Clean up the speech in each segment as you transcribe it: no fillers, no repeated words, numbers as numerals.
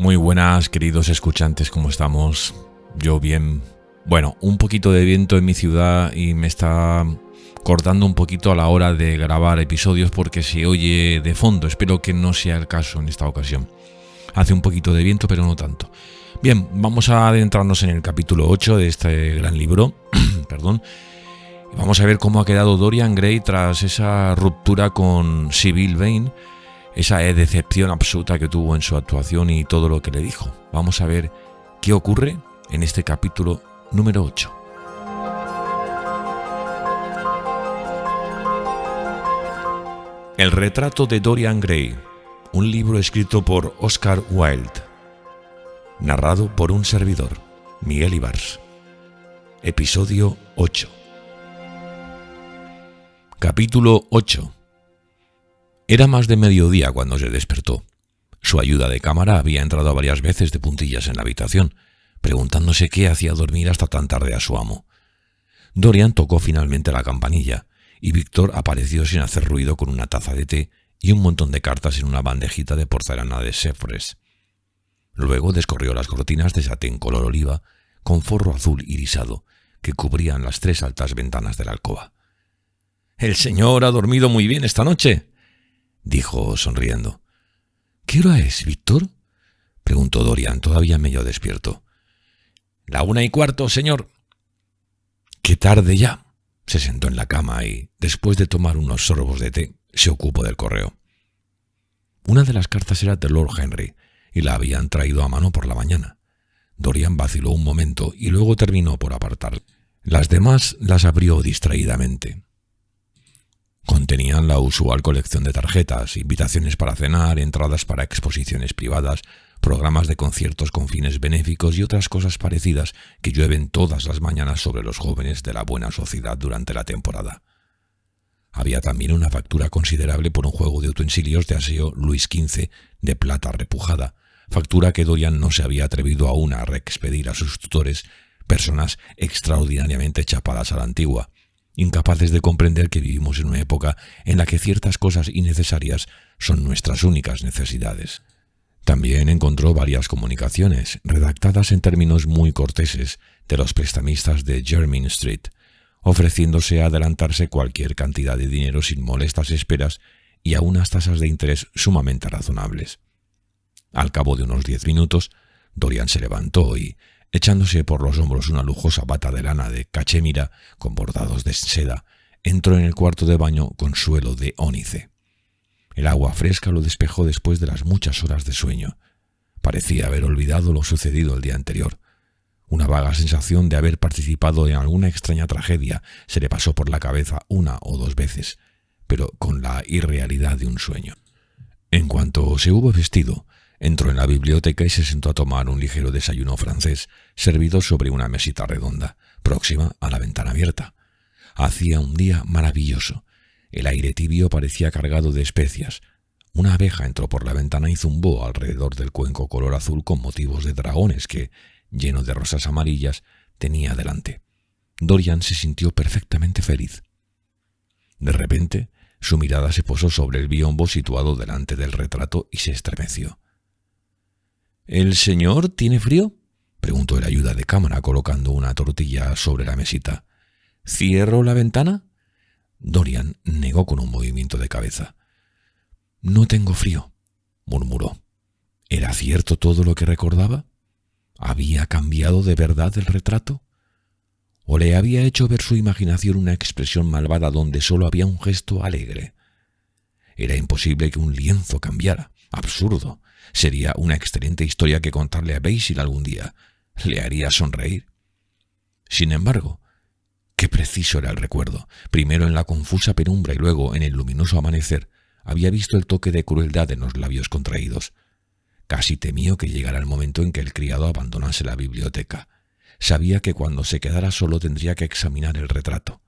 Muy buenas, queridos escuchantes, ¿cómo estamos? Yo bien. Bueno, un poquito de viento en mi ciudad y me está cortando un poquito a la hora de grabar episodios porque se oye de fondo. Espero que no sea el caso en esta ocasión. Hace un poquito de viento, pero no tanto. Bien, vamos a adentrarnos en el capítulo 8 de este gran libro. Perdón. Y vamos a ver cómo ha quedado Dorian Gray tras esa ruptura con Sybil Vane, esa decepción absoluta que tuvo en su actuación y todo lo que le dijo. Vamos a ver qué ocurre en este capítulo número 8. El retrato de Dorian Gray, un libro escrito por Oscar Wilde, narrado por un servidor, Miguel Ibars. Episodio 8. Capítulo 8. Era más de mediodía cuando se despertó. Su ayuda de cámara había entrado varias veces de puntillas en la habitación, preguntándose qué hacía dormir hasta tan tarde a su amo. Dorian tocó finalmente la campanilla, y Víctor apareció sin hacer ruido con una taza de té y un montón de cartas en una bandejita de porcelana de Sèvres. Luego descorrió las cortinas de satén color oliva, con forro azul irisado, que cubrían las 3 altas ventanas de la alcoba. «El señor ha dormido muy bien esta noche», dijo sonriendo. «¿Qué hora es, Víctor?», preguntó Dorian, todavía medio despierto. «La 1:15, señor». «Qué tarde ya». Se sentó en la cama y, después de tomar unos sorbos de té, se ocupó del correo. Una de las cartas era de Lord Henry y la habían traído a mano por la mañana. Dorian vaciló un momento y luego terminó por apartar. Las demás las abrió distraídamente. Contenían la usual colección de tarjetas, invitaciones para cenar, entradas para exposiciones privadas, programas de conciertos con fines benéficos y otras cosas parecidas que llueven todas las mañanas sobre los jóvenes de la buena sociedad durante la temporada. Había también una factura considerable por un juego de utensilios de aseo Luis XV de plata repujada, factura que Dorian no se había atrevido aún a reexpedir a sus tutores, personas extraordinariamente chapadas a la antigua, incapaces de comprender que vivimos en una época en la que ciertas cosas innecesarias son nuestras únicas necesidades. También encontró varias comunicaciones, redactadas en términos muy corteses, de los prestamistas de Jermyn Street, ofreciéndose a adelantarse cualquier cantidad de dinero sin molestas esperas y a unas tasas de interés sumamente razonables. Al cabo de unos 10 minutos, Dorian se levantó y, echándose por los hombros una lujosa bata de lana de cachemira con bordados de seda, entró en el cuarto de baño con suelo de ónice. El agua fresca lo despejó después de las muchas horas de sueño. Parecía haber olvidado lo sucedido el día anterior. Una vaga sensación de haber participado en alguna extraña tragedia se le pasó por la cabeza 1 o 2 veces, pero con la irrealidad de un sueño. En cuanto se hubo vestido, entró en la biblioteca y se sentó a tomar un ligero desayuno francés, servido sobre una mesita redonda, próxima a la ventana abierta. Hacía un día maravilloso. El aire tibio parecía cargado de especias. Una abeja entró por la ventana y zumbó alrededor del cuenco color azul con motivos de dragones que, lleno de rosas amarillas, tenía delante. Dorian se sintió perfectamente feliz. De repente, su mirada se posó sobre el biombo situado delante del retrato y se estremeció. «¿El señor tiene frío?», preguntó el ayuda de cámara colocando una tortilla sobre la mesita. «¿Cierro la ventana?». Dorian negó con un movimiento de cabeza. «No tengo frío», murmuró. ¿Era cierto todo lo que recordaba? ¿Había cambiado de verdad el retrato? ¿O le había hecho ver su imaginación una expresión malvada donde solo había un gesto alegre? Era imposible que un lienzo cambiara. Absurdo. Sería una excelente historia que contarle a Basil algún día. Le haría sonreír. Sin embargo, qué preciso era el recuerdo. Primero en la confusa penumbra y luego en el luminoso amanecer había visto el toque de crueldad en los labios contraídos. Casi temió que llegara el momento en que el criado abandonase la biblioteca. Sabía que cuando se quedara solo tendría que examinar el retrato.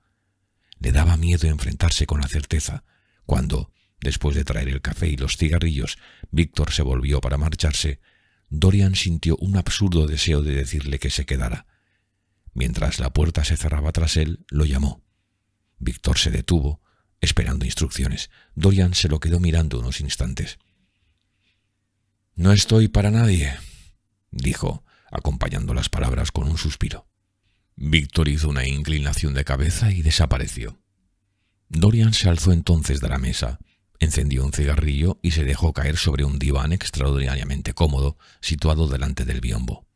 Le daba miedo enfrentarse con la certeza, cuando, después de traer el café y los cigarrillos, Víctor se volvió para marcharse, Dorian sintió un absurdo deseo de decirle que se quedara. Mientras la puerta se cerraba tras él, lo llamó. Víctor se detuvo, esperando instrucciones. Dorian se lo quedó mirando unos instantes. No estoy para nadie, dijo, acompañando las palabras con un suspiro. Víctor hizo una inclinación de cabeza y desapareció. Dorian se alzó entonces de la mesa, encendió un cigarrillo y se dejó caer sobre un diván extraordinariamente cómodo situado delante del biombo.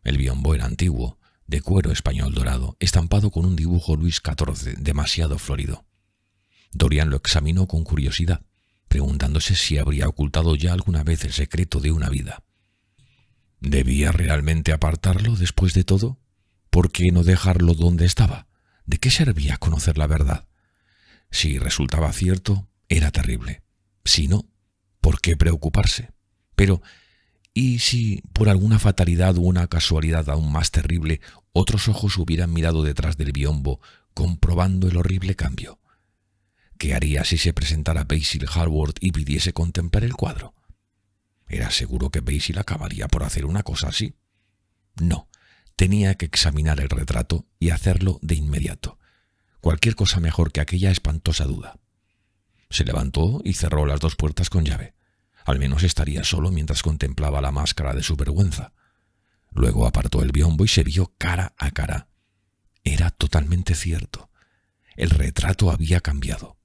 El biombo era antiguo, de cuero español dorado, estampado con un dibujo Luis XIV demasiado florido. Dorian lo examinó con curiosidad, preguntándose si habría ocultado ya alguna vez el secreto de una vida. ¿Debía realmente apartarlo después de todo? ¿Por qué no dejarlo donde estaba? ¿De qué servía conocer la verdad? Si resultaba cierto, era terrible. Si no, ¿por qué preocuparse? Pero, ¿y si, por alguna fatalidad o una casualidad aún más terrible, otros ojos hubieran mirado detrás del biombo, comprobando el horrible cambio? ¿Qué haría si se presentara Basil Hallward y pidiese contemplar el cuadro? ¿Era seguro que Basil acabaría por hacer una cosa así? No, tenía que examinar el retrato y hacerlo de inmediato. Cualquier cosa mejor que aquella espantosa duda. Se levantó y cerró las dos puertas con llave. Al menos estaría solo mientras contemplaba la máscara de su vergüenza. Luego apartó el biombo y se vio cara a cara. Era totalmente cierto. El retrato había cambiado.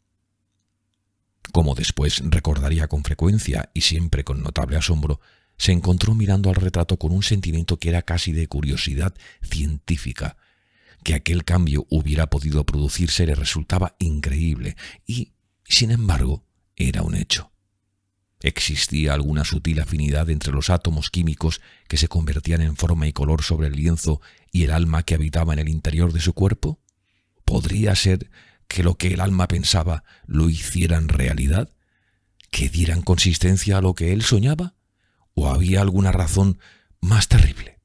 Como después recordaría con frecuencia y siempre con notable asombro, se encontró mirando al retrato con un sentimiento que era casi de curiosidad científica. Que aquel cambio hubiera podido producirse le resultaba increíble y, sin embargo, era un hecho. ¿Existía alguna sutil afinidad entre los átomos químicos que se convertían en forma y color sobre el lienzo y el alma que habitaba en el interior de su cuerpo? ¿Podría ser que lo que el alma pensaba lo hicieran realidad? ¿Que dieran consistencia a lo que él soñaba? ¿O había alguna razón más terrible?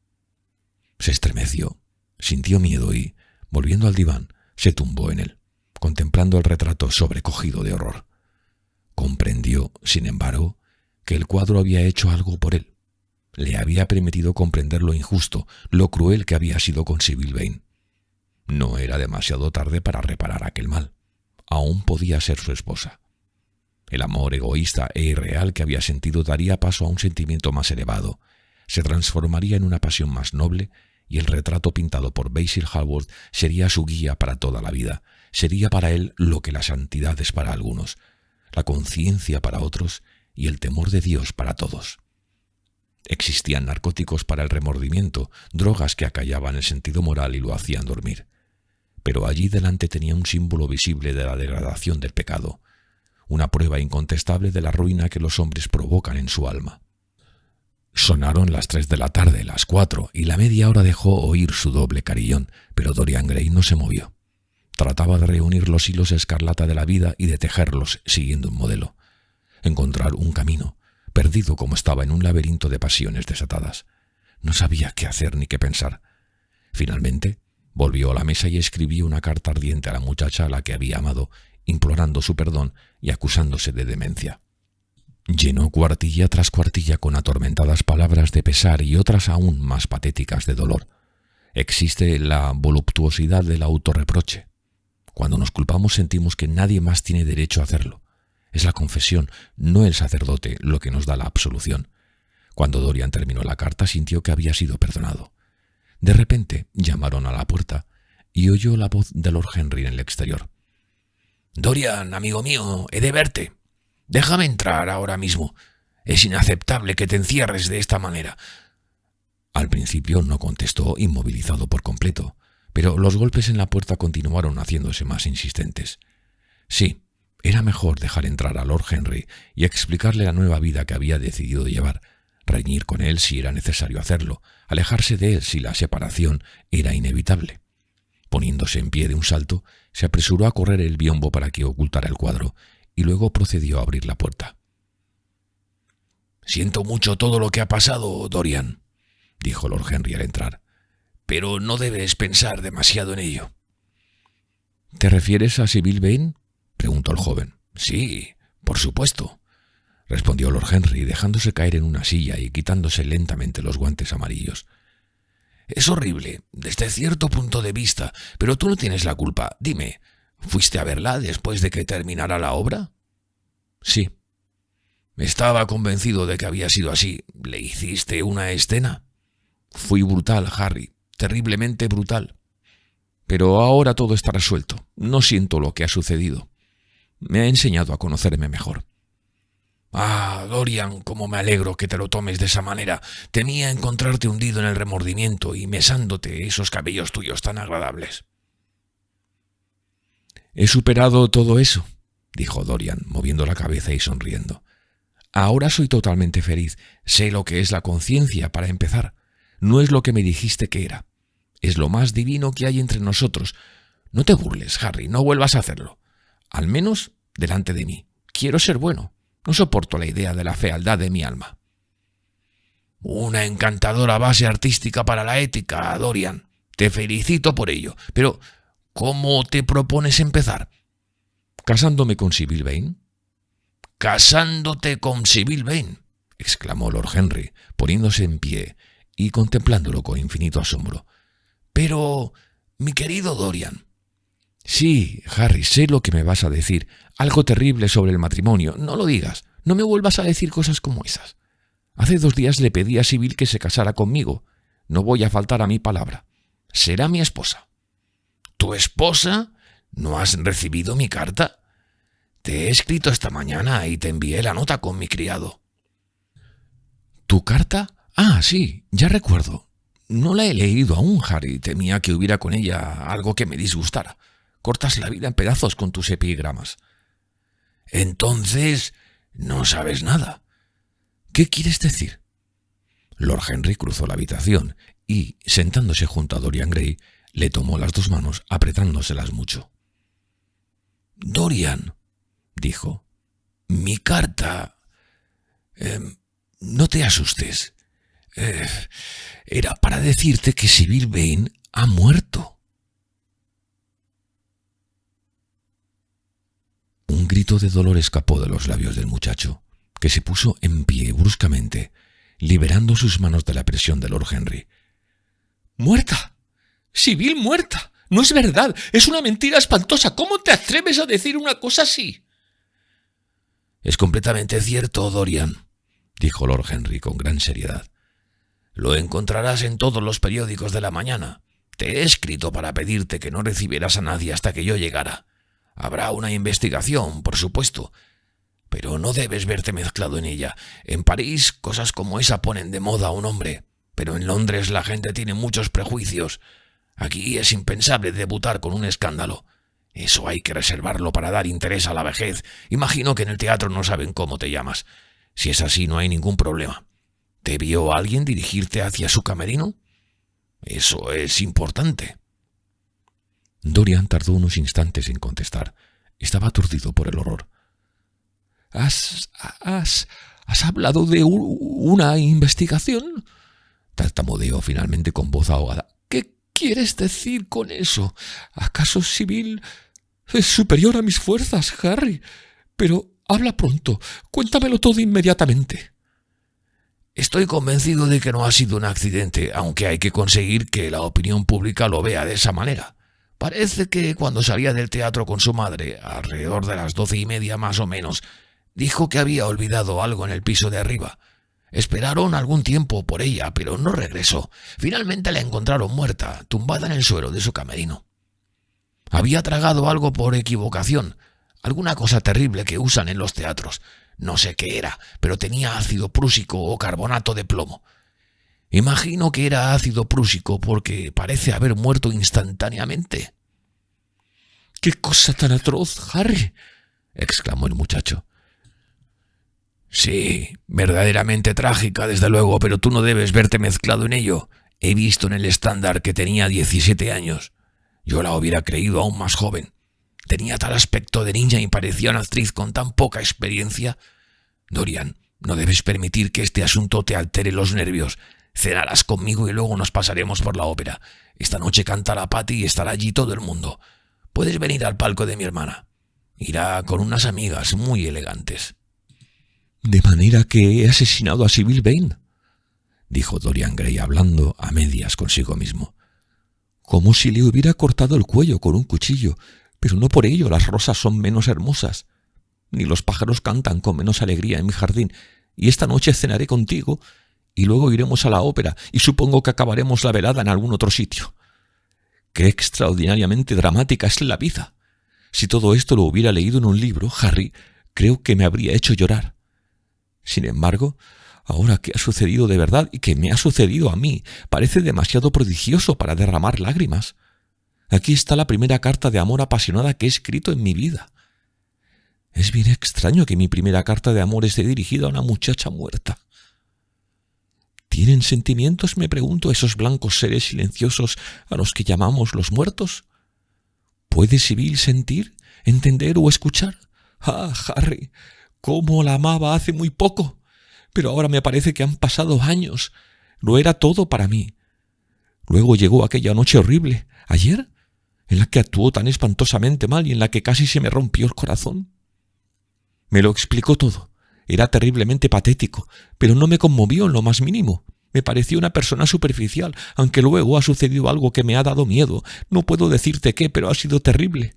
Se estremeció, sintió miedo y, volviendo al diván, se tumbó en él, contemplando el retrato sobrecogido de horror. Comprendió, sin embargo, que el cuadro había hecho algo por él. Le había permitido comprender lo injusto, lo cruel que había sido con Sybil Vane. No era demasiado tarde para reparar aquel mal. Aún podía ser su esposa. El amor egoísta e irreal que había sentido daría paso a un sentimiento más elevado. Se transformaría en una pasión más noble y el retrato pintado por Basil Hallward sería su guía para toda la vida. Sería para él lo que la santidad es para algunos, la conciencia para otros y el temor de Dios para todos. Existían narcóticos para el remordimiento, drogas que acallaban el sentido moral y lo hacían dormir. Pero allí delante tenía un símbolo visible de la degradación del pecado, una prueba incontestable de la ruina que los hombres provocan en su alma. Sonaron las 3 de la tarde, las 4, y la media hora dejó oír su doble carillón, pero Dorian Gray no se movió. Trataba de reunir los hilos escarlata de la vida y de tejerlos siguiendo un modelo. Encontrar un camino, perdido como estaba en un laberinto de pasiones desatadas. No sabía qué hacer ni qué pensar. Finalmente, volvió a la mesa y escribió una carta ardiente a la muchacha a la que había amado, implorando su perdón y acusándose de demencia. Llenó cuartilla tras cuartilla con atormentadas palabras de pesar y otras aún más patéticas de dolor. Existe la voluptuosidad del autorreproche. Cuando nos culpamos sentimos que nadie más tiene derecho a hacerlo. Es la confesión, no el sacerdote, lo que nos da la absolución. Cuando Dorian terminó la carta sintió que había sido perdonado. De repente llamaron a la puerta y oyó la voz de Lord Henry en el exterior. «Dorian, amigo mío, he de verte. Déjame entrar ahora mismo. Es inaceptable que te encierres de esta manera». Al principio no contestó, inmovilizado por completo, pero los golpes en la puerta continuaron haciéndose más insistentes. Sí, era mejor dejar entrar a Lord Henry y explicarle la nueva vida que había decidido llevar, reñir con él si era necesario hacerlo, alejarse de él si la separación era inevitable. Poniéndose en pie de un salto, se apresuró a correr el biombo para que ocultara el cuadro y luego procedió a abrir la puerta. «Siento mucho todo lo que ha pasado, Dorian», dijo Lord Henry al entrar, «pero no debes pensar demasiado en ello». «¿Te refieres a Sybil Vane?», preguntó el joven. «Sí, por supuesto», respondió Lord Henry, dejándose caer en una silla y quitándose lentamente los guantes amarillos. «Es horrible, desde cierto punto de vista, pero tú no tienes la culpa. Dime, ¿fuiste a verla después de que terminara la obra?» «Sí». Estaba convencido de que había sido así. ¿Le hiciste una escena? Fui brutal, Harry, terriblemente brutal. Pero ahora todo está resuelto. No siento lo que ha sucedido. Me ha enseñado a conocerme mejor. Ah, Dorian, cómo me alegro que te lo tomes de esa manera. Temía encontrarte hundido en el remordimiento y mesándote esos cabellos tuyos tan agradables. He superado todo eso, dijo Dorian, moviendo la cabeza y sonriendo. Ahora soy totalmente feliz. Sé lo que es la conciencia, para empezar. No es lo que me dijiste que era. Es lo más divino que hay entre nosotros. No te burles, Harry, no vuelvas a hacerlo. Al menos delante de mí. Quiero ser bueno. No soporto la idea de la fealdad de mi alma. Una encantadora base artística para la ética, Dorian. Te felicito por ello. Pero, ¿cómo te propones empezar? ¿Casándome con Sybil Vane? —¿Casándote con Sybil Vane? —exclamó Lord Henry, poniéndose en pie y contemplándolo con infinito asombro. —Pero, mi querido Dorian. —Sí, Harry, sé lo que me vas a decir. Algo terrible sobre el matrimonio. No lo digas. No me vuelvas a decir cosas como esas. Hace 2 días le pedí a Sybil que se casara conmigo. No voy a faltar a mi palabra. Será mi esposa. —¿Tu esposa? ¿No has recibido mi carta? Te he escrito esta mañana y te envié la nota con mi criado. ¿Tu carta? Ah, sí, ya recuerdo. No la he leído aún, Harry. Temía que hubiera con ella algo que me disgustara. Cortas la vida en pedazos con tus epigramas. Entonces, no sabes nada. ¿Qué quieres decir? Lord Henry cruzó la habitación y, sentándose junto a Dorian Gray, le tomó las 2 manos, apretándoselas mucho. Dorian, dijo, mi carta... no te asustes. Era para decirte que Sybil Vane ha muerto. Un grito de dolor escapó de los labios del muchacho, que se puso en pie bruscamente, liberando sus manos de la presión de Lord Henry. ¡Muerta! ¡Sybil muerta! ¡No es verdad! ¡Es una mentira espantosa! ¿Cómo te atreves a decir una cosa así? Es completamente cierto, Dorian, dijo Lord Henry con gran seriedad. Lo encontrarás en todos los periódicos de la mañana. Te he escrito para pedirte que no recibieras a nadie hasta que yo llegara. Habrá una investigación, por supuesto, pero no debes verte mezclado en ella. En París cosas como esa ponen de moda a un hombre, pero en Londres la gente tiene muchos prejuicios. Aquí es impensable debutar con un escándalo. Eso hay que reservarlo para dar interés a la vejez. Imagino que en el teatro no saben cómo te llamas. Si es así, no hay ningún problema. ¿Te vio alguien dirigirte hacia su camerino? Eso es importante. Dorian tardó unos instantes en contestar. Estaba aturdido por el horror. ¿Has hablado de una investigación? Tartamudeó finalmente con voz ahogada. ¿Qué quieres decir con eso? ¿Acaso Sybil es superior a mis fuerzas, Harry? Pero habla pronto. Cuéntamelo todo inmediatamente. Estoy convencido de que no ha sido un accidente, aunque hay que conseguir que la opinión pública lo vea de esa manera. Parece que cuando salía del teatro con su madre, alrededor de las 12:30 más o menos, dijo que había olvidado algo en el piso de arriba. Esperaron algún tiempo por ella, pero no regresó. Finalmente la encontraron muerta, tumbada en el suelo de su camerino. Había tragado algo por equivocación, alguna cosa terrible que usan en los teatros. No sé qué era, pero tenía ácido prúsico o carbonato de plomo. Imagino que era ácido prúsico porque parece haber muerto instantáneamente. —¡Qué cosa tan atroz, Harry! —exclamó el muchacho. Sí, verdaderamente trágica, desde luego, pero tú no debes verte mezclado en ello. He visto en el estándar que tenía 17 años. Yo la hubiera creído aún más joven. Tenía tal aspecto de niña y parecía una actriz con tan poca experiencia. Dorian, no debes permitir que este asunto te altere los nervios. Cenarás conmigo y luego nos pasaremos por la ópera. Esta noche cantará Patty y estará allí todo el mundo. Puedes venir al palco de mi hermana. Irá con unas amigas muy elegantes. —¿De manera que he asesinado a Sybil Vane? —dijo Dorian Gray hablando a medias consigo mismo. —Como si le hubiera cortado el cuello con un cuchillo, pero no por ello las rosas son menos hermosas. ni los pájaros cantan con menos alegría en mi jardín, y esta noche cenaré contigo, y luego iremos a la ópera, y supongo que acabaremos la velada en algún otro sitio. ¡Qué extraordinariamente dramática es la vida! Si todo esto lo hubiera leído en un libro, Harry, creo que me habría hecho llorar. Sin embargo, ahora que ha sucedido de verdad y que me ha sucedido a mí, parece demasiado prodigioso para derramar lágrimas. Aquí está la primera carta de amor apasionada que he escrito en mi vida. Es bien extraño que mi primera carta de amor esté dirigida a una muchacha muerta. ¿Tienen sentimientos, me pregunto, esos blancos seres silenciosos a los que llamamos los muertos? ¿Puede Sibyl sentir, entender o escuchar? ¡Ah, Harry! ¡Cómo la amaba hace muy poco! Pero ahora me parece que han pasado años. Lo era todo para mí. Luego llegó aquella noche horrible, ayer, en la que actuó tan espantosamente mal y en la que casi se me rompió el corazón. Me lo explicó todo. Era terriblemente patético, pero no me conmovió en lo más mínimo. Me pareció una persona superficial, aunque luego ha sucedido algo que me ha dado miedo. No puedo decirte qué, pero ha sido terrible.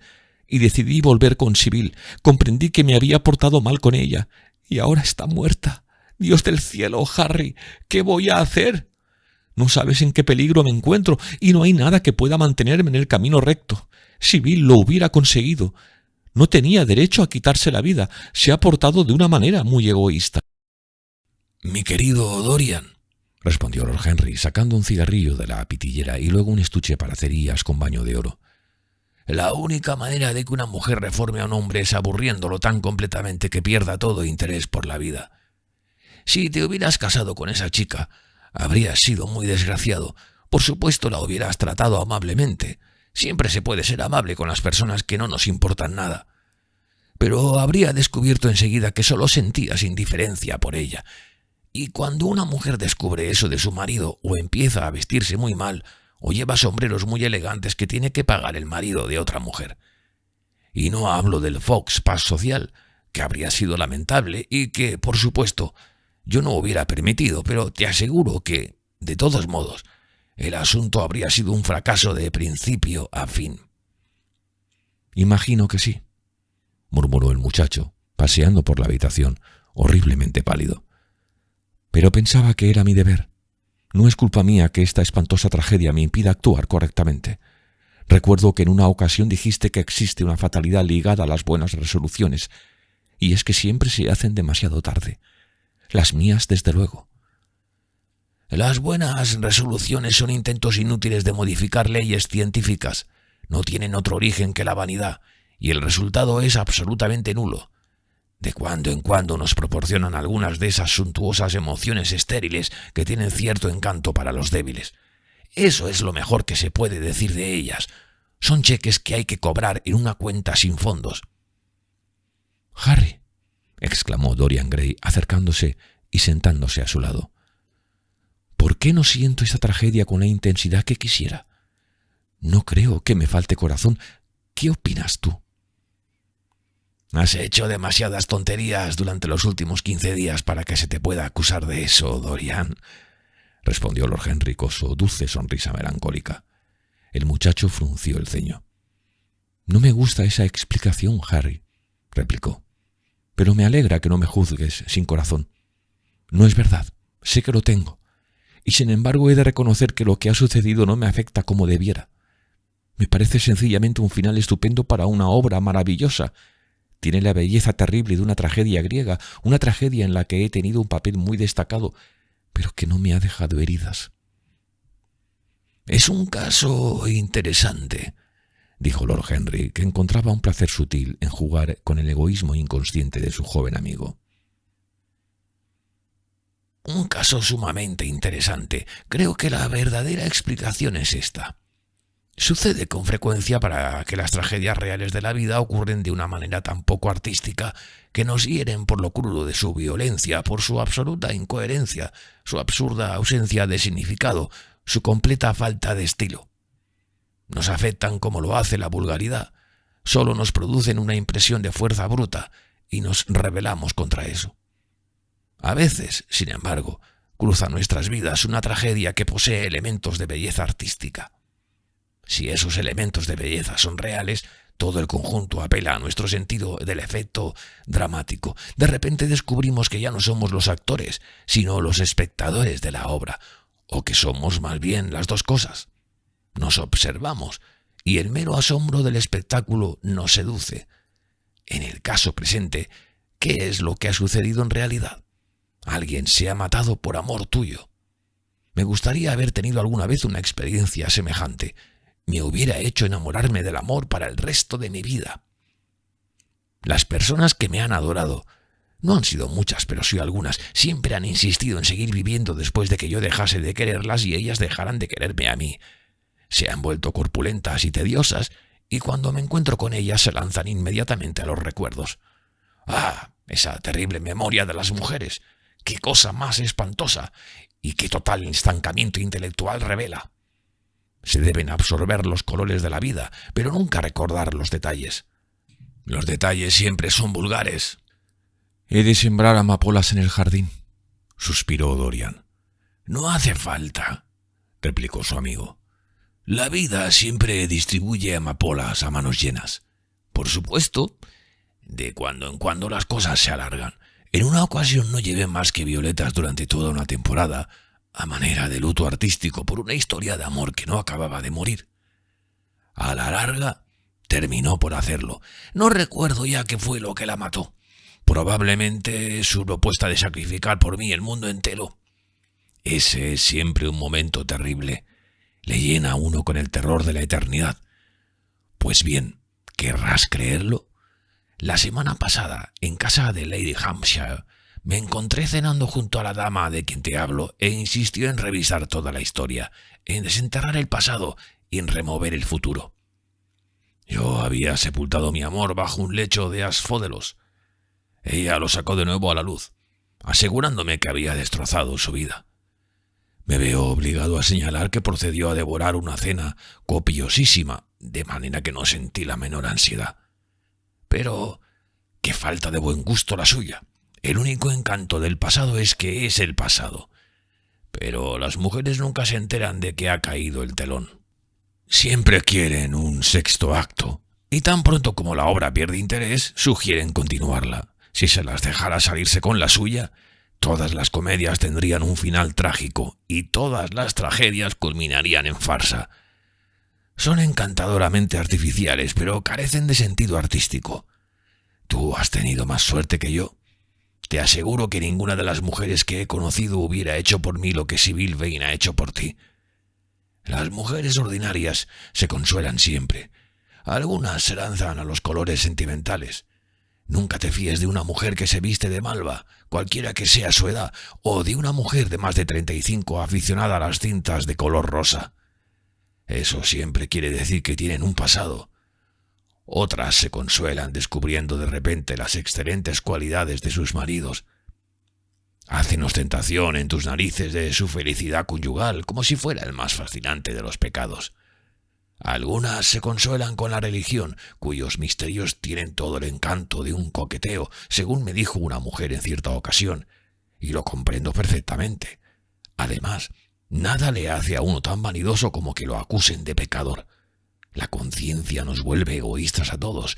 Y decidí volver con Sibyl. Comprendí que me había portado mal con ella. Y ahora está muerta. Dios del cielo, Harry, ¿qué voy a hacer? No sabes en qué peligro me encuentro, y no hay nada que pueda mantenerme en el camino recto. Sibyl lo hubiera conseguido. No tenía derecho a quitarse la vida. Se ha portado de una manera muy egoísta. «Mi querido Dorian», respondió Lord Henry, sacando un cigarrillo de la pitillera y luego un estuche para cerillas con baño de oro. «La única manera de que una mujer reforme a un hombre es aburriéndolo tan completamente que pierda todo interés por la vida. Si te hubieras casado con esa chica, habrías sido muy desgraciado. Por supuesto, la hubieras tratado amablemente. Siempre se puede ser amable con las personas que no nos importan nada. Pero habría descubierto enseguida que solo sentías indiferencia por ella. Y cuando una mujer descubre eso de su marido, o empieza a vestirse muy mal, o lleva sombreros muy elegantes que tiene que pagar el marido de otra mujer. Y no hablo del Fox Pass social, que habría sido lamentable y que, por supuesto, yo no hubiera permitido, pero te aseguro que, de todos modos, el asunto habría sido un fracaso de principio a fin». «Imagino que sí», murmuró el muchacho, paseando por la habitación, horriblemente pálido. «Pero pensaba que era mi deber. No es culpa mía que esta espantosa tragedia me impida actuar correctamente. Recuerdo que en una ocasión dijiste que existe una fatalidad ligada a las buenas resoluciones, y es que siempre se hacen demasiado tarde. Las mías, desde luego». «Las buenas resoluciones son intentos inútiles de modificar leyes científicas. No tienen otro origen que la vanidad, y el resultado es absolutamente nulo. De cuando en cuando nos proporcionan algunas de esas suntuosas emociones estériles que tienen cierto encanto para los débiles. Eso es lo mejor que se puede decir de ellas. Son cheques que hay que cobrar en una cuenta sin fondos». «Harry», exclamó Dorian Gray, acercándose y sentándose a su lado, «¿por qué no siento esta tragedia con la intensidad que quisiera? No creo que me falte corazón. ¿Qué opinas tú?» «Has hecho demasiadas tonterías durante los últimos 15 días para que se te pueda acusar de eso, Dorian», respondió Lord Henry con su dulce sonrisa melancólica. El muchacho frunció el ceño. «No me gusta esa explicación, Harry», replicó, «pero me alegra que no me juzgues sin corazón. No es verdad, sé que lo tengo, y sin embargo he de reconocer que lo que ha sucedido no me afecta como debiera. Me parece sencillamente un final estupendo para una obra maravillosa. Tiene la belleza terrible de una tragedia griega, una tragedia en la que he tenido un papel muy destacado, pero que no me ha dejado heridas». «Es un caso interesante», dijo Lord Henry, que encontraba un placer sutil en jugar con el egoísmo inconsciente de su joven amigo. «Un caso sumamente interesante. Creo que la verdadera explicación es esta. Sucede con frecuencia para que las tragedias reales de la vida ocurren de una manera tan poco artística que nos hieren por lo crudo de su violencia, por su absoluta incoherencia, su absurda ausencia de significado, su completa falta de estilo. Nos afectan como lo hace la vulgaridad, solo nos producen una impresión de fuerza bruta y nos rebelamos contra eso. A veces, sin embargo, cruza nuestras vidas una tragedia que posee elementos de belleza artística. Si esos elementos de belleza son reales, todo el conjunto apela a nuestro sentido del efecto dramático. De repente descubrimos que ya no somos los actores, sino los espectadores de la obra, o que somos más bien las dos cosas. Nos observamos, y el mero asombro del espectáculo nos seduce. En el caso presente, ¿qué es lo que ha sucedido en realidad? Alguien se ha matado por amor tuyo. Me gustaría haber tenido alguna vez una experiencia semejante. Me hubiera hecho enamorarme del amor para el resto de mi vida. Las personas que me han adorado, no han sido muchas, pero sí algunas, siempre han insistido en seguir viviendo después de que yo dejase de quererlas y ellas dejaran de quererme a mí. Se han vuelto corpulentas y tediosas, y cuando me encuentro con ellas se lanzan inmediatamente a los recuerdos. ¡Ah! Esa terrible memoria de las mujeres. ¡Qué cosa más espantosa! Y qué total estancamiento intelectual revela. Se deben absorber los colores de la vida, pero nunca recordar los detalles. Los detalles siempre son vulgares. He de sembrar amapolas en el jardín, suspiró Dorian. No hace falta, replicó su amigo. La vida siempre distribuye amapolas a manos llenas. Por supuesto, de cuando en cuando las cosas se alargan. En una ocasión no llevé más que violetas durante toda una temporada, a manera de luto artístico por una historia de amor que no acababa de morir. A la larga, terminó por hacerlo. No recuerdo ya qué fue lo que la mató. Probablemente su propuesta de sacrificar por mí el mundo entero. Ese es siempre un momento terrible. Le llena a uno con el terror de la eternidad. Pues bien, ¿querrás creerlo? La semana pasada, en casa de Lady Hampshire, me encontré cenando junto a la dama de quien te hablo e insistió en revisar toda la historia, en desenterrar el pasado y en remover el futuro. Yo había sepultado mi amor bajo un lecho de asfódelos. Ella lo sacó de nuevo a la luz, asegurándome que había destrozado su vida. Me veo obligado a señalar que procedió a devorar una cena copiosísima, de manera que no sentí la menor ansiedad. Pero qué falta de buen gusto la suya. El único encanto del pasado es que es el pasado. Pero las mujeres nunca se enteran de que ha caído el telón. Siempre quieren un sexto acto, y tan pronto como la obra pierde interés, sugieren continuarla. Si se las dejara salirse con la suya, todas las comedias tendrían un final trágico, y todas las tragedias culminarían en farsa. Son encantadoramente artificiales, pero carecen de sentido artístico. Tú has tenido más suerte que yo. Te aseguro que ninguna de las mujeres que he conocido hubiera hecho por mí lo que Sibyl Vane ha hecho por ti. Las mujeres ordinarias se consuelan siempre. Algunas se lanzan a los colores sentimentales. Nunca te fíes de una mujer que se viste de malva, cualquiera que sea su edad, o de una mujer de más de 35 aficionada a las cintas de color rosa. Eso siempre quiere decir que tienen un pasado. Otras se consuelan descubriendo de repente las excelentes cualidades de sus maridos. Hacen ostentación en tus narices de su felicidad conyugal como si fuera el más fascinante de los pecados. Algunas se consuelan con la religión, cuyos misterios tienen todo el encanto de un coqueteo, según me dijo una mujer en cierta ocasión, y lo comprendo perfectamente. Además, nada le hace a uno tan vanidoso como que lo acusen de pecador. La conciencia nos vuelve egoístas a todos.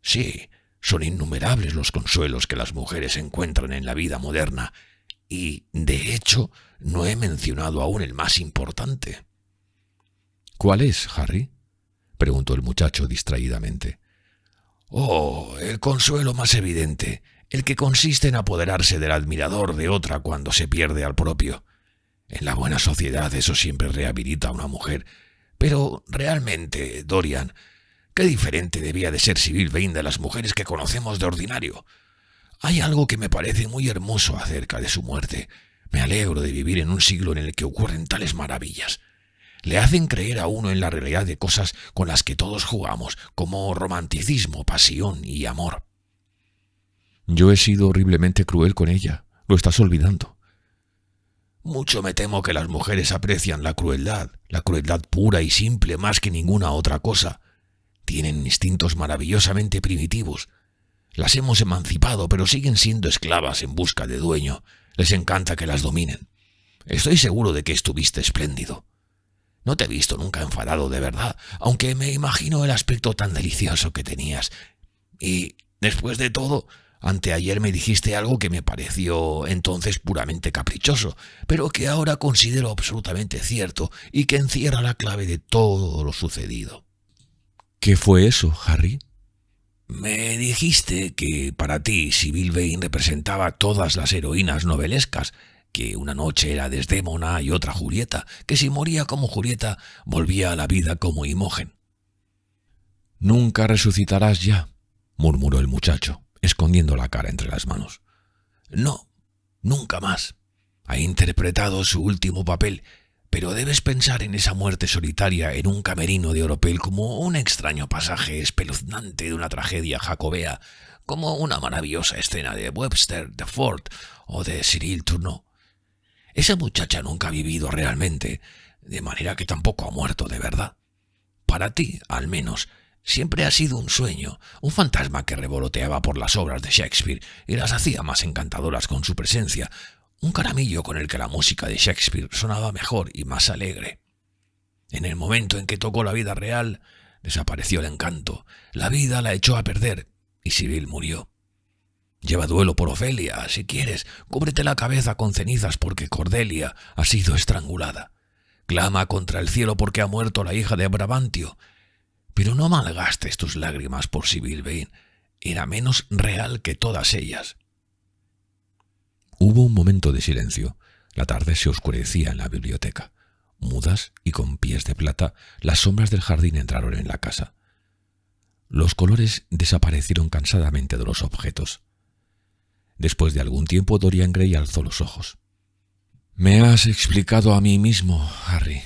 Sí, son innumerables los consuelos que las mujeres encuentran en la vida moderna, y, de hecho, no he mencionado aún el más importante. ¿Cuál es, Harry?, preguntó el muchacho distraídamente. Oh, el consuelo más evidente, el que consiste en apoderarse del admirador de otra cuando se pierde al propio. En la buena sociedad eso siempre rehabilita a una mujer. Pero realmente, Dorian, qué diferente debía de ser Sibyl Vane de las mujeres que conocemos de ordinario. Hay algo que me parece muy hermoso acerca de su muerte. Me alegro de vivir en un siglo en el que ocurren tales maravillas. Le hacen creer a uno en la realidad de cosas con las que todos jugamos, como romanticismo, pasión y amor. Yo he sido horriblemente cruel con ella. Lo estás olvidando. Mucho me temo que las mujeres aprecian la crueldad pura y simple más que ninguna otra cosa. Tienen instintos maravillosamente primitivos. Las hemos emancipado, pero siguen siendo esclavas en busca de dueño. Les encanta que las dominen. Estoy seguro de que estuviste espléndido. No te he visto nunca enfadado de verdad, aunque me imagino el aspecto tan delicioso que tenías. Y, después de todo, anteayer me dijiste algo que me pareció entonces puramente caprichoso, pero que ahora considero absolutamente cierto y que encierra la clave de todo lo sucedido. ¿Qué fue eso, Harry? Me dijiste que para ti Sibyl Vane representaba todas las heroínas novelescas, que una noche era Desdémona y otra Julieta, que si moría como Julieta, volvía a la vida como Imogen. «Nunca resucitarás ya», murmuró el muchacho, escondiendo la cara entre las manos. No, nunca más. Ha interpretado su último papel, pero debes pensar en esa muerte solitaria en un camerino de oropel como un extraño pasaje espeluznante de una tragedia jacobea, como una maravillosa escena de Webster, de Ford o de Cyril Tourneau. Esa muchacha nunca ha vivido realmente, de manera que tampoco ha muerto de verdad. Para ti, al menos, siempre ha sido un sueño, un fantasma que revoloteaba por las obras de Shakespeare y las hacía más encantadoras con su presencia, un caramillo con el que la música de Shakespeare sonaba mejor y más alegre. En el momento en que tocó la vida real, desapareció el encanto, la vida la echó a perder y Sibyl murió. Lleva duelo por Ofelia, si quieres, cúbrete la cabeza con cenizas porque Cordelia ha sido estrangulada. Clama contra el cielo porque ha muerto la hija de Brabantio. Pero no malgastes tus lágrimas por Sibyl Vane. Era menos real que todas ellas. Hubo un momento de silencio. La tarde se oscurecía en la biblioteca. Mudas y con pies de plata, las sombras del jardín entraron en la casa. Los colores desaparecieron cansadamente de los objetos. Después de algún tiempo, Dorian Gray alzó los ojos. «Me has explicado a mí mismo, Harry»,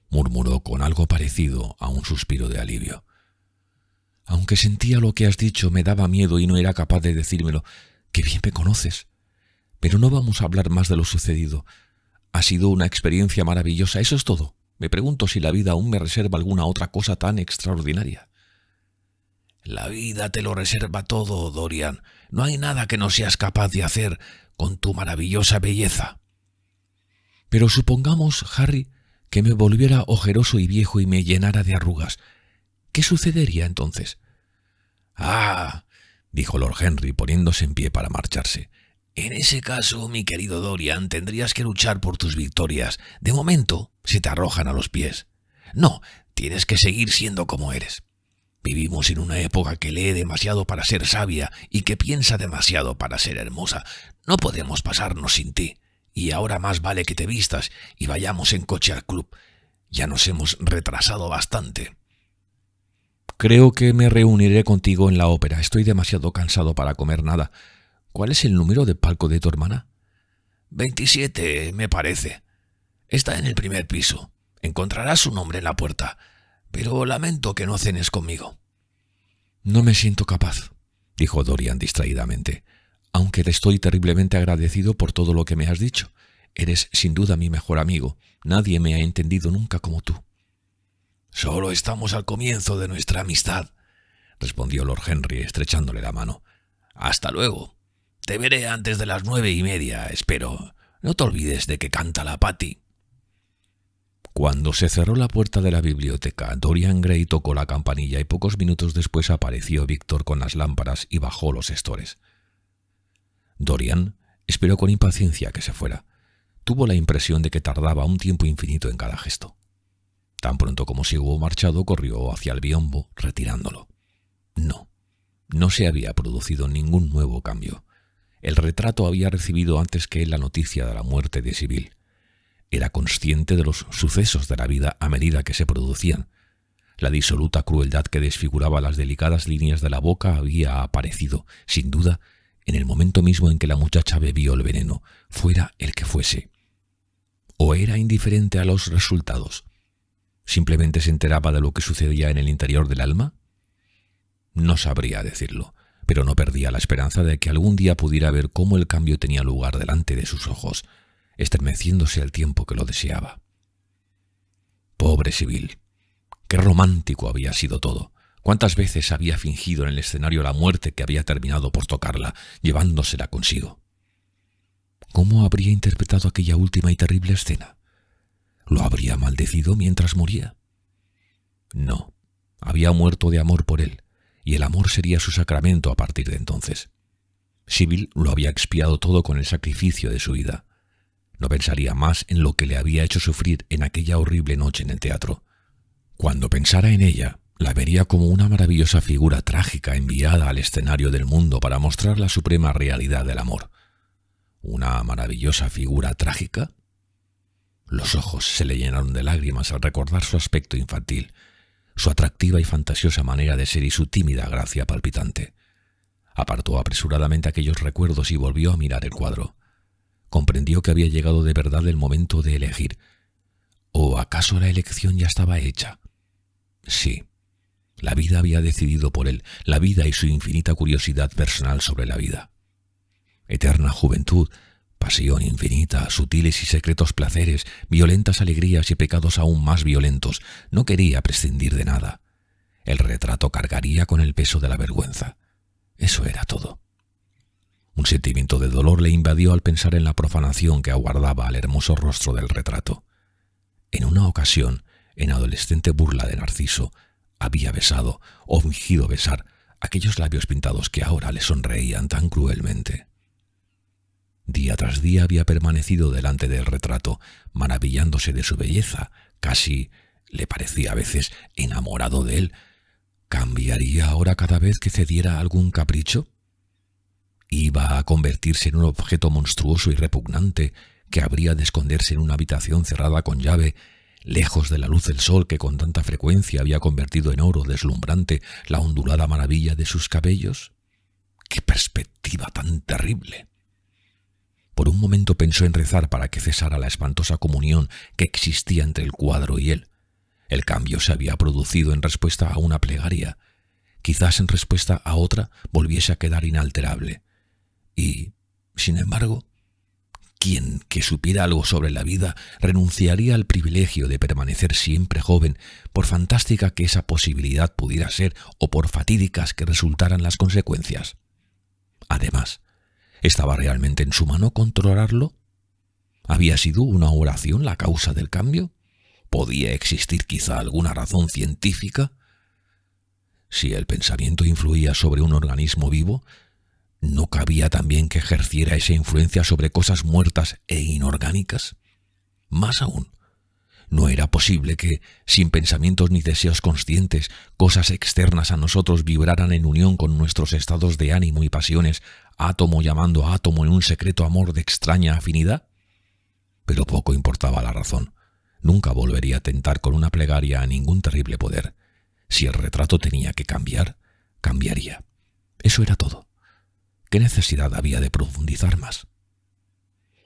murmuró con algo parecido a un suspiro de alivio. «Aunque sentía lo que has dicho, me daba miedo y no era capaz de decírmelo. ¡Qué bien me conoces! Pero no vamos a hablar más de lo sucedido. Ha sido una experiencia maravillosa, eso es todo. Me pregunto si la vida aún me reserva alguna otra cosa tan extraordinaria». La vida te lo reserva todo, Dorian. No hay nada que no seas capaz de hacer con tu maravillosa belleza. Pero supongamos, Harry, que me volviera ojeroso y viejo y me llenara de arrugas. ¿Qué sucedería entonces? Ah, dijo Lord Henry poniéndose en pie para marcharse. En ese caso, mi querido Dorian, tendrías que luchar por tus victorias. De momento, se te arrojan a los pies. No, tienes que seguir siendo como eres. Vivimos en una época que lee demasiado para ser sabia y que piensa demasiado para ser hermosa. No podemos pasarnos sin ti. Y ahora más vale que te vistas y vayamos en coche al club. Ya nos hemos retrasado bastante. Creo que me reuniré contigo en la ópera. Estoy demasiado cansado para comer nada. ¿Cuál es el número de palco de tu hermana? 27, me parece. Está en el primer piso. Encontrarás su nombre en la puerta. Pero lamento que no cenes conmigo. No me siento capaz, dijo Dorian distraídamente, aunque te estoy terriblemente agradecido por todo lo que me has dicho. Eres sin duda mi mejor amigo. Nadie me ha entendido nunca como tú. Solo estamos al comienzo de nuestra amistad, respondió Lord Henry estrechándole la mano. Hasta luego. Te veré antes de las 9:30, espero. No te olvides de que canta la Patty. Cuando se cerró la puerta de la biblioteca, Dorian Gray tocó la campanilla y pocos minutos después apareció Víctor con las lámparas y bajó los estores. Dorian esperó con impaciencia que se fuera. Tuvo la impresión de que tardaba un tiempo infinito en cada gesto. Tan pronto como se hubo marchado, corrió hacia el biombo, retirándolo. No se había producido ningún nuevo cambio. El retrato había recibido antes que él la noticia de la muerte de Sibyl. Era consciente de los sucesos de la vida a medida que se producían. La disoluta crueldad que desfiguraba las delicadas líneas de la boca había aparecido, sin duda, en el momento mismo en que la muchacha bebió el veneno, fuera el que fuese. ¿O era indiferente a los resultados? ¿Simplemente se enteraba de lo que sucedía en el interior del alma? No sabría decirlo, pero no perdía la esperanza de que algún día pudiera ver cómo el cambio tenía lugar delante de sus ojos, estremeciéndose al tiempo que lo deseaba. Pobre Sibyl. Qué romántico había sido todo. Cuántas veces había fingido en el escenario la muerte que había terminado por tocarla, llevándosela consigo. ¿Cómo habría interpretado aquella última y terrible escena? ¿Lo habría maldecido mientras moría? No, había muerto de amor por él, y el amor sería su sacramento a partir de entonces. Sibyl lo había expiado todo con el sacrificio de su vida. No pensaría más en lo que le había hecho sufrir en aquella horrible noche en el teatro. Cuando pensara en ella, la vería como una maravillosa figura trágica enviada al escenario del mundo para mostrar la suprema realidad del amor. ¿Una maravillosa figura trágica? Los ojos se le llenaron de lágrimas al recordar su aspecto infantil, su atractiva y fantasiosa manera de ser y su tímida gracia palpitante. Apartó apresuradamente aquellos recuerdos y volvió a mirar el cuadro. Comprendió que había llegado de verdad el momento de elegir. ¿O acaso la elección ya estaba hecha? Sí, la vida había decidido por él, la vida y su infinita curiosidad personal sobre la vida. Eterna juventud, pasión infinita, sutiles y secretos placeres, violentas alegrías y pecados aún más violentos. No quería prescindir de nada. El retrato cargaría con el peso de la vergüenza. Eso era todo. Un sentimiento de dolor le invadió al pensar en la profanación que aguardaba al hermoso rostro del retrato. En una ocasión, en adolescente burla de Narciso, había besado, o fingido besar, aquellos labios pintados que ahora le sonreían tan cruelmente. Día tras día había permanecido delante del retrato, maravillándose de su belleza, casi, le parecía a veces, enamorado de él. ¿Cambiaría ahora cada vez que cediera algún capricho? ¿Iba a convertirse en un objeto monstruoso y repugnante que habría de esconderse en una habitación cerrada con llave, lejos de la luz del sol que con tanta frecuencia había convertido en oro deslumbrante la ondulada maravilla de sus cabellos? ¡Qué perspectiva tan terrible! Por un momento pensó en rezar para que cesara la espantosa comunión que existía entre el cuadro y él. El cambio se había producido en respuesta a una plegaria. Quizás en respuesta a otra volviese a quedar inalterable. Y, sin embargo, quien que supiera algo sobre la vida renunciaría al privilegio de permanecer siempre joven, por fantástica que esa posibilidad pudiera ser o por fatídicas que resultaran las consecuencias. Además, ¿estaba realmente en su mano controlarlo? ¿Había sido una oración la causa del cambio? ¿Podía existir quizá alguna razón científica? Si el pensamiento influía sobre un organismo vivo, ¿no cabía también que ejerciera esa influencia sobre cosas muertas e inorgánicas? Más aún, ¿no era posible que, sin pensamientos ni deseos conscientes, cosas externas a nosotros vibraran en unión con nuestros estados de ánimo y pasiones, átomo llamando a átomo en un secreto amor de extraña afinidad? Pero poco importaba la razón. Nunca volvería a tentar con una plegaria a ningún terrible poder. Si el retrato tenía que cambiar, cambiaría. Eso era todo. ¿Qué necesidad había de profundizar más?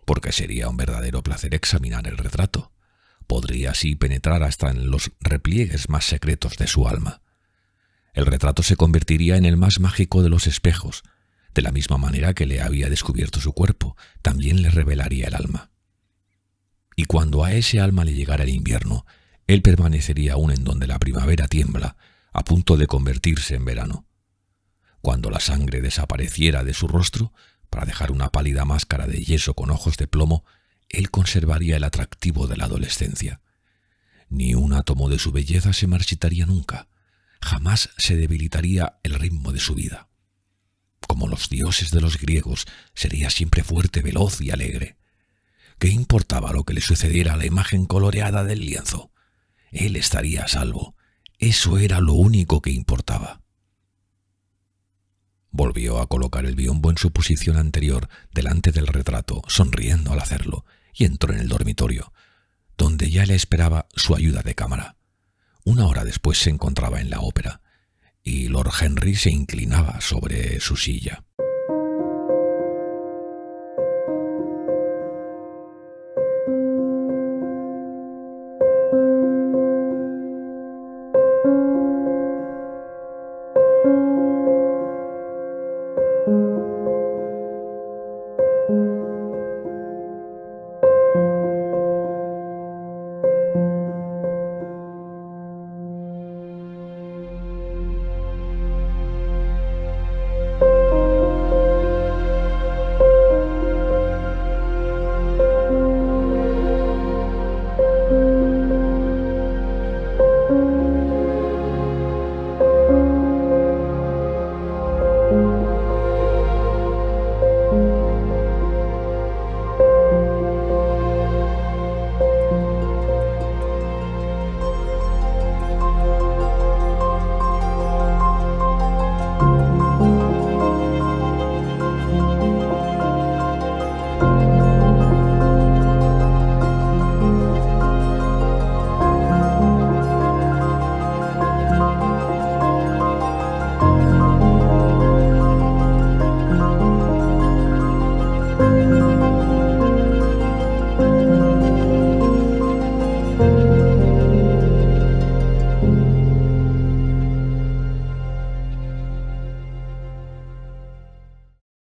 Porque sería un verdadero placer examinar el retrato. Podría así penetrar hasta en los repliegues más secretos de su alma. El retrato se convertiría en el más mágico de los espejos. De la misma manera que le había descubierto su cuerpo, también le revelaría el alma. Y cuando a ese alma le llegara el invierno, él permanecería aún en donde la primavera tiembla, a punto de convertirse en verano. Cuando la sangre desapareciera de su rostro, para dejar una pálida máscara de yeso con ojos de plomo, él conservaría el atractivo de la adolescencia. Ni un átomo de su belleza se marchitaría nunca. Jamás se debilitaría el ritmo de su vida. Como los dioses de los griegos, sería siempre fuerte, veloz y alegre. ¿Qué importaba lo que le sucediera a la imagen coloreada del lienzo? Él estaría a salvo. Eso era lo único que importaba. Volvió a colocar el biombo en su posición anterior, delante del retrato, sonriendo al hacerlo, y entró en el dormitorio, donde ya le esperaba su ayuda de cámara. Una hora después se encontraba en la ópera, y Lord Henry se inclinaba sobre su silla.